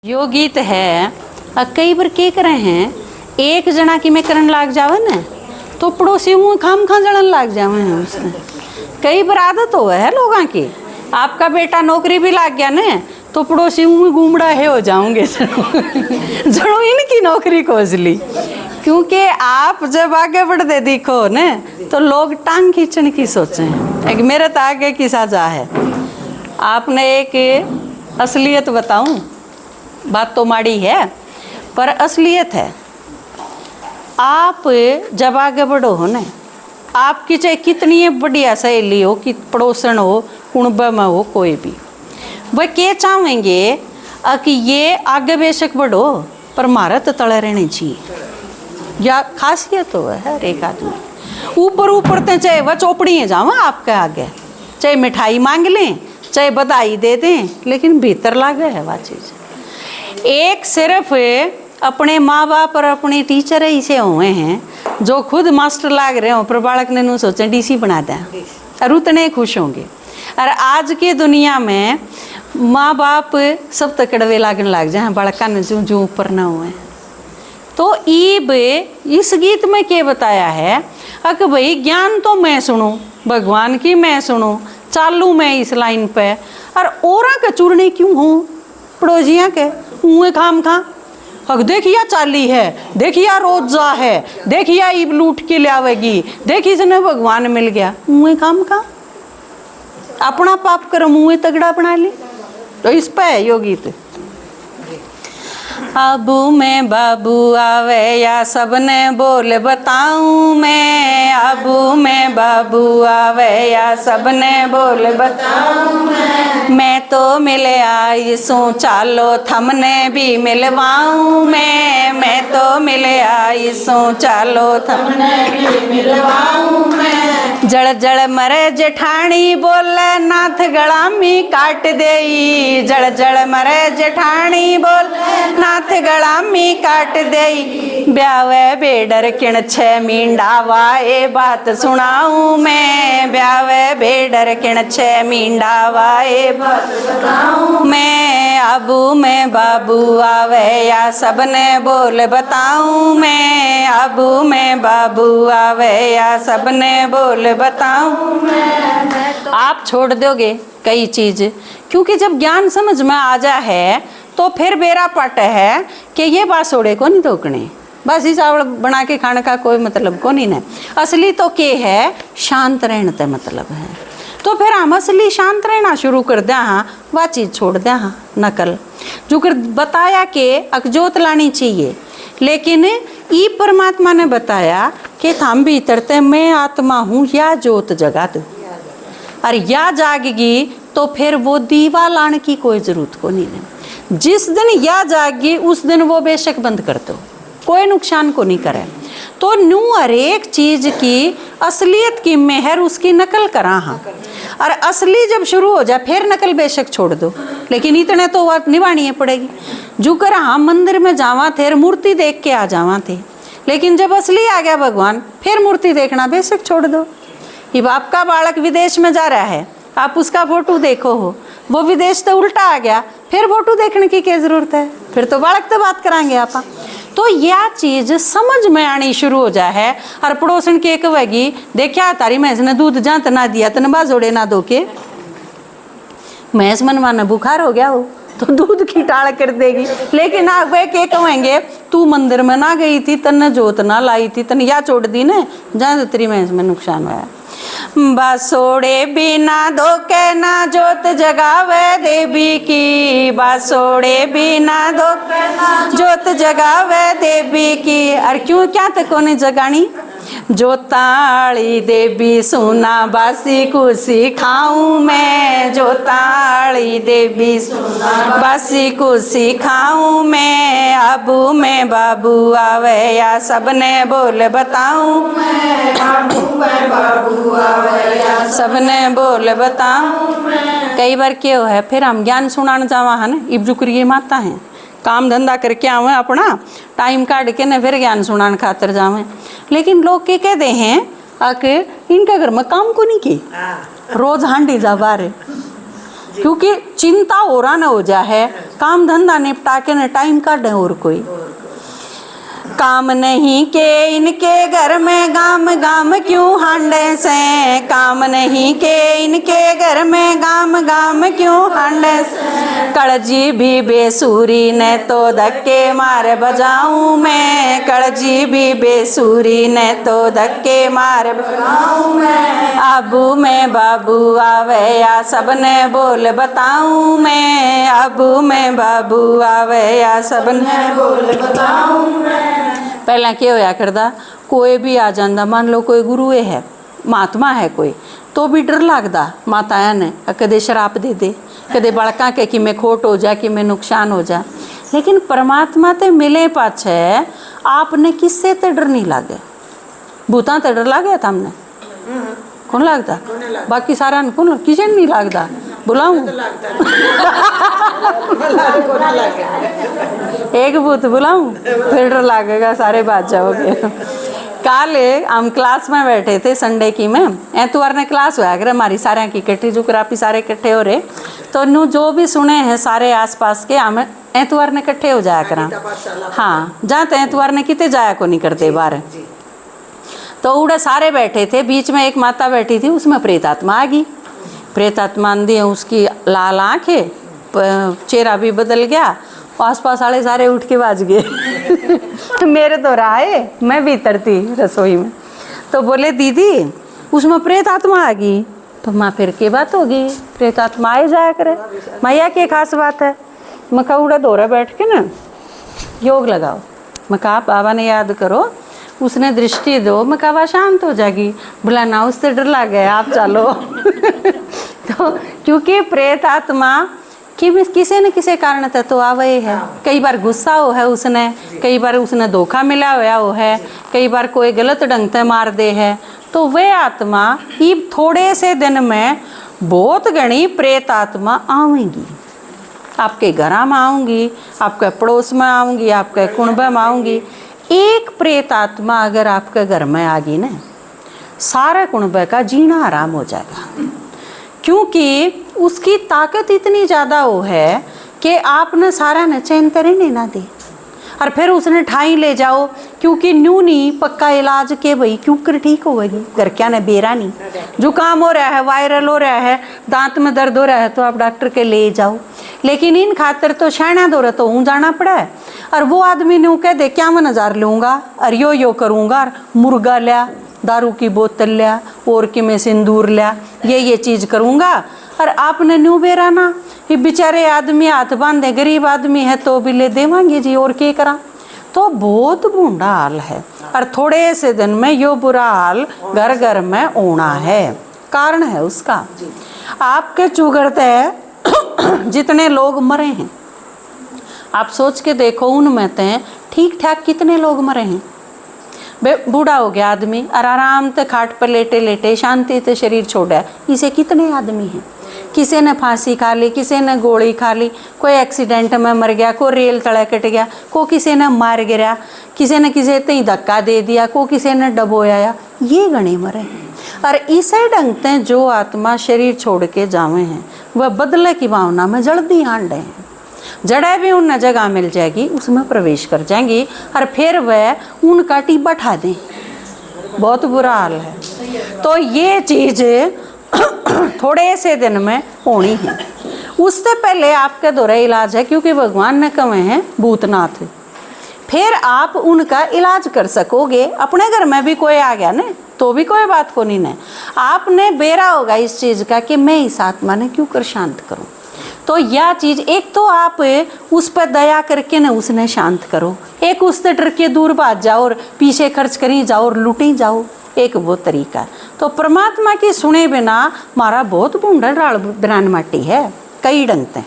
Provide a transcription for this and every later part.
यो गीत है कई बार के करे हैं एक जना की मैं करन लाग जावे न तो पड़ोसी मुँह खाम खा जड़न लाग जावे हैं उसने। कई बार आदत हो है लोगों की, आपका बेटा नौकरी भी लाग गया न तो पड़ोसी मुँह घूमड़ा है हो जाऊंगे जड़ो इनकी नौकरी खोज ली। क्योंकि आप जब आगे बढ़ते दिखो न तो लोग टांग खींचने की सोचें। एक मेरे तो आगे की साजा है। आपने एक असलियत बताऊं, बात तो माड़ी है पर असलियत है। आप जब आगे बढ़ो हो न, आपकी चाहे कितनी बढ़िया सहेली हो कि पड़ोसन हो कुणब में हो कोई भी, वह क्या चाहेंगे कि ये आगे बेशक बढ़ो पर मारा तो तले रहने चाहिए। या खासियत हो है हर एक आदमी। ऊपर ऊपर तो चाहे वह चौपड़ी जाओ आपके आगे, चाहे मिठाई मांग लें चाहे बधाई दे दें, लेकिन भीतर लागे है वह चीज़। एक सिर्फ अपने माँ बाप और अपने टीचर ऐसे हुए हैं जो खुद मास्टर लाग रहे हो पर बालक ने नू सोचे डीसी बना दें और उतने खुश होंगे। और आज की दुनिया में माँ बाप सब तकड़वे लागन लग जाए बालका ने जो जो ऊपर ना हुए। तो ईब इस गीत में क्या बताया है कि भाई ज्ञान तो मैं सुनूं, भगवान की मैं सुनूं, चालू मैं इस लाइन पे और औरा के चूरने क्यों हूँ पड़ोसियाँ के मुँह खाम खा। हक देखिया चाली है, देखिया रोजा है, देखिया ईब लूट के लावेगी, देखी जने भगवान मिल गया। मुँह खाम खा अपना पाप कर मुँह तगड़ा बना ले। तो इस पे है यो गीत। अबू में बाबू आवे या सबने बोल बताऊं मैं, अबू में बाबू आवे या सबने बोल बताऊं मैं तो मिले आई सू चालो थमने भी मिलवाऊं मैं तो मिले आई सू चालो थमने भी मिलवाऊं मैं। जड़ जड़ मरे जेठानी बोले नाथ गड़ामी काट देई, जड़ जड़ मरे जेठानी बोले नाथ गड़ामी काट देई। ब्यावे बेडर किण छे मींडावा ए बात सुनाऊं मैं, ब्यावे बेडर किण छे मींडावा ए बात सुनाऊं मैं। अबू में बाबू आवे या सबने बोल बताऊं मैं, अबू में बाबू आवे या सबने बोल बताऊं मैं। आप छोड़ दोगे कई चीज, क्योंकि जब ज्ञान समझ में आ जा है तो फिर बेरा पट है कि ये बासोड़े को नहीं धोकने, बस ही चावल बना के खाने का कोई मतलब को नहीं है। असली तो के है शांत रहने का मतलब है। तो फिर हम असली शांत रहना शुरू कर दिया हाँ, वह चीज़ छोड़ दिया हाँ नकल। जो कर बताया कि अकजोत लानी चाहिए, लेकिन ई परमात्मा ने बताया कि थाम भीतर ते मैं आत्मा हूँ या जोत जगा दो, और या जागेगी तो फिर वो दीवा लाने की कोई ज़रूरत को नहीं है। जिस दिन या जागी उस दिन वो बेशक बंद कर दो, कोई नुकसान को नहीं करे। तो नू हर एक चीज़ की असलियत की मेहर उसकी नकल करा हाँ, और असली जब शुरू हो जाए फिर नकल बेशक छोड़ दो, लेकिन इतने तो बात निभानी पड़ेगी। जो कर हम मंदिर में जावा थे मूर्ति देख के आ जावा थे, लेकिन जब असली आ गया भगवान फिर मूर्ति देखना बेशक छोड़ दो। ये आपका बालक विदेश में जा रहा है, आप उसका फोटो देखो हो, वो विदेश तो उल्टा आ गया, फिर फोटो देखने की क्या जरूरत है, फिर तो बालक तो बात कराएंगे आप। तो यह चीज समझ में आनी शुरू हो जाए है। और पड़ोसन के कहेगी देखा तारी भैंस ने दूध जात ना दिया तन बाजोड़े ना दो के, भैंस मनवाना बुखार हो गया हो तो दूध की टाल कर देगी। लेकिन आप वे के कहेंगे तू मंदिर में ना गई थी, तन जोत ना लाई थी, तन या छोड़ दी ने जहाँ तेरी भैंस में नुकसान हुआ। बासोड़े बिना धोखे ना जोत जगावे देवी की, बासोड़े बिना धोखे ना जोत जगावे देवी की। और क्यों क्या तक नहीं जगानी, जोताली देवी सोना बासी कुसी खाऊं मैं, जोताली देवी सोना बासी कुसी खाऊं मैं। अबू में बाबू आवे या सबने बोल बताऊं मैं, अबू में बाबू आवे या सबने बोल बताऊं मैं। कई बार क्या है फिर हम ज्ञान सुनाने जावा है ना, इब जुक्रिए माता है काम धंधा करके आवे अपना टाइम काट के न फिर ज्ञान सुनाने खातर जावे। लेकिन लोग के कहते हैं कि इनका घर में काम को नहीं की, रोज हांडी जा बारे क्योंकि चिंता हो रहा न हो जा है, काम धंधा निपटा के न टाइम काटे और कोई काम नहीं के इनके घर में गाम गाम क्यों हांडे से, काम नहीं के इनके घर में गाम गाम क्यों हांडे से। कड़जी भी बेसुरी ने तो धक्के मार बजाऊं मैं, कड़जी भी बेसुरी ने तो धक्के मार बजाऊं मैं। अबू में बाबू आवे या सबने बोल बताऊं मैं, अबू में बाबू आवे या सबने बोल बताऊं मैं। पहला क्या होया करदा, कोई भी आ जाता, मान लो कोई गुरु है, महात्मा है कोई, तो भी डर लगता माताया ने कदे शराप दे दे, कदे बड़का के कि मैं खोट हो जा, कि मैं नुकसान हो जा। लेकिन परमात्मा ते मिले पाछे आपने किससे ते डर नहीं लागे, भूता ते डर लागे हमने कौन लगता, बाकी सारा कौन किसी नहीं लगता, बुलाऊं एक भूत बुलाऊं फिर डर लगेगा, सारे बात जाओगे। कल हम क्लास में बैठे थे संडे की में, एतवार ने क्लास हुआ अगर हमारी सारे की इकट्ठी जुग्राफी सारे इकट्ठे हो रहे, तो नू जो भी सुने हैं सारे आसपास के हम एतवार ने इकट्ठे हो जाया करा। हाँ जाते एतवार ने कितने जाया को नहीं करते बाहर, तो उड़े सारे बैठे थे, बीच में एक माता बैठी थी, उसमें प्रेत आत्मा आ गई। प्रेत आत्मा आंधी, उसकी लाल आँखें, चेहरा भी बदल गया, आसपास वाले सारे उठ के बाज गए। मेरे तो राय मैं भीतर थी रसोई में, तो बोले दीदी उसमें प्रेत आत्मा आ गई। तो माँ फिर के बात होगी, प्रेत आत्मा आए जाया करे, मैया की खास बात है। मैं कहा उड़ा दौरा बैठ के ना योग लगाओ, मैं कहा बाबा ने याद करो, उसने दृष्टि दो, मैं कहा शांत हो जाएगी। बोला ना उससे डर लग गया, आप चलो। तो क्योंकि प्रेत आत्मा कि किसी न किसी कारण तक तो आवे है, कई बार गुस्सा हो है उसने, कई बार उसने धोखा मिला हुआ हो है, कई बार कोई गलत ढंग से मार दे है, तो वे आत्मा ही थोड़े से दिन में बहुत घनी प्रेत आत्मा आवेंगी, आपके घर में आऊँगी, आपके पड़ोस में आऊँगी, आपके कुंभ में आऊँगी। एक प्रेत आत्मा अगर आपके घर में आ गई ना, सारे कुंभ का जीना आराम हो जाएगा, क्योंकि उसकी ताकत इतनी ज़्यादा वो है कि आपने सारा न चैन करे नहीं ना दे, और फिर उसने ठाई ले जाओ, क्योंकि न्यू नहीं पक्का इलाज के भाई क्यों कर ठीक होगी, घर क्या ने बेरा नहीं, जुकाम हो रहा है, वायरल हो रहा है, दांत में दर्द हो रहा है, तो आप डॉक्टर के ले जाओ। लेकिन इन खातर तो शहना दो रहा, तो ऊँ जाना पड़ा है, और वो आदमी ने कह दे 51,000 लूँगा और यो करूँगा, और मुर्गा लिया, दारू की बोतल लिया, और कि मैं सिंदूर लिया, ये चीज़ करूँगा, और आपने न्यू बेरा ना, ये बेचारे आदमी हाथ बांधे, गरीब आदमी है तो भी ले देवांगे जी, और क्या करा। तो बहुत बुरा हाल है, और थोड़े से दिन में यो बुरा हाल घर घर में होना है। कारण है उसका, आपके चुगड़ते जितने लोग मरे हैं, आप सोच के देखो, उनमें ते ठीक ठाक कितने लोग मरे हैं। बूढ़ा हो गया आदमी और आराम से खाट पर लेटे लेटे शांति से शरीर छोड़ा, इसे कितने आदमी हैं। किसी ने फांसी खा ली, किसी ने गोली खा ली, कोई एक्सीडेंट में मर गया, कोई रेल तले कट गया, को किसी ने मार गिरा, किसी ने किसी तई धक्का दे दिया, को किसी ने डबोया, ये गणे मरे हैं। और इसे ढंग से जो आत्मा शरीर छोड़ के जावे हैं, वह बदले की भावना में जल्दी हांडे हैं, जड़े भी उन जगह मिल जाएगी उसमें प्रवेश कर जाएंगी, और फिर वह उनका टीबा ठा दें। बहुत बुरा हाल है। तो ये चीज़ थोड़े से दिन में होनी है। उससे पहले आपके दौरा इलाज है, क्योंकि भगवान ने कहे हैं भूतनाथ, फिर आप उनका इलाज कर सकोगे। अपने घर में भी कोई आ गया ना, तो भी कोई बात को नहीं है, आपने बेरा होगा इस चीज़ का कि मैं इस आत्मा ने क्यों कर शांत करूं। तो यह चीज़, एक तो आप उस पर दया करके ना उसने शांत करो, एक उससे डर के दूर भाग जाओ और पीछे खर्च करी जाओ और लुटी जाओ, एक वो तरीका। तो परमात्मा की सुने बिना मारा बहुत बूंदा डाल बिरान माटी है, कई ढंग से।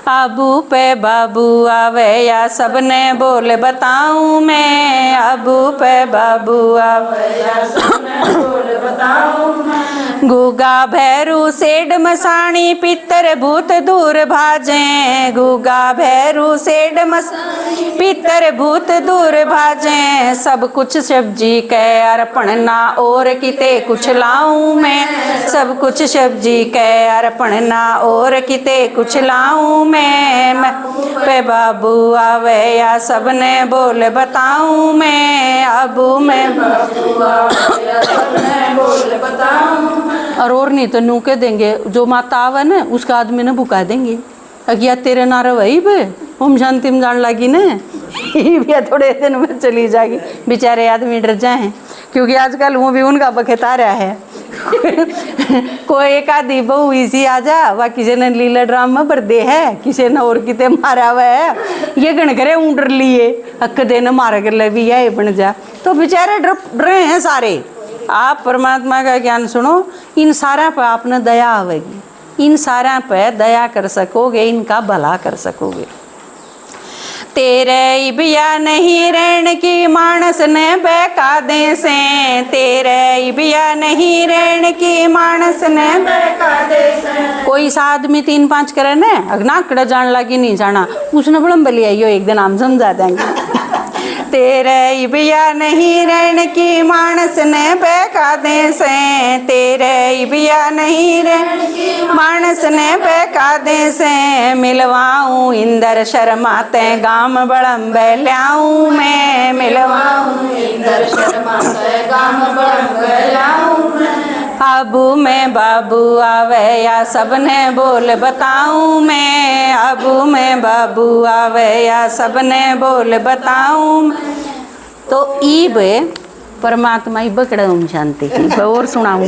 अबू पे बाबू आवे या सबने बोल बताऊं मैं, अबू पे बाबू आवे या सबने बोल बताऊं मैं। गुगा भैरू सेड मसाणी पितर भूत दूर भाजे, गुगा भैरू सेड मसाणी पितर भूत दूर भाजे सब कुछ शिव जी के अर्पण ना और किते कुछ लाऊं मैं सब कुछ शिव जी के अर्पण ना और किते कुछ लाऊं मैं पे बाबू आवे या सबने बोल बताऊं मैं अबू में बाबू आवे या सबने बोल बताऊं। और नहीं तो नू कह देंगे जो माता आवे ना उसका आदमी ने बुका देंगे अगिया तेरे नारे वही बे हम शांति में जान लगी ना भैया थोड़े दिन में चली जाएगी बेचारे आदमी डर जाए क्योंकि आजकल वो भी उनका बखेता रहा है कोई एक आधी बहू इसी आ जा वा किसी ने लीला ड्रामा पर दे है किसी ने और किते मारा हुआ है ये गण करे ऊँटर लिए हक देने मार कर ले भी है बन जा तो बेचारे डर रहे हैं सारे। आप परमात्मा का ज्ञान सुनो इन सारा पर आपने दया आवेगी इन सारा पे दया कर सकोगे इनका भला कर सकोगे। तेरे बिया नहीं रहन की मानस ने बहका दे से तेरे बिया नहीं रहन की मानस ने बहका दे से। कोई सा आदमी 3-5 करे ने अगनाकड़ा जान लगी नहीं जाना उसने बड़ा बलिया एक दिन हम समझा देंगे। तेरे बिया नहीं रहन की मानस ने बहका दे से तेरे बिया नहीं रहन की मानस ने बहका दे से मिलवाऊं इंदर शर्माते गाम बड़म ल्याऊं मैं मिलवाऊं इंदर शर्माते गाम बड़म ल्याऊं मैं। अबू में बाबू आवे या सबने बोल बताऊं मैं अबू में बाबू आवे या सबने बोल बताऊं। तो ईब परमात्मा ही बकड़ा शांति और सुनाऊं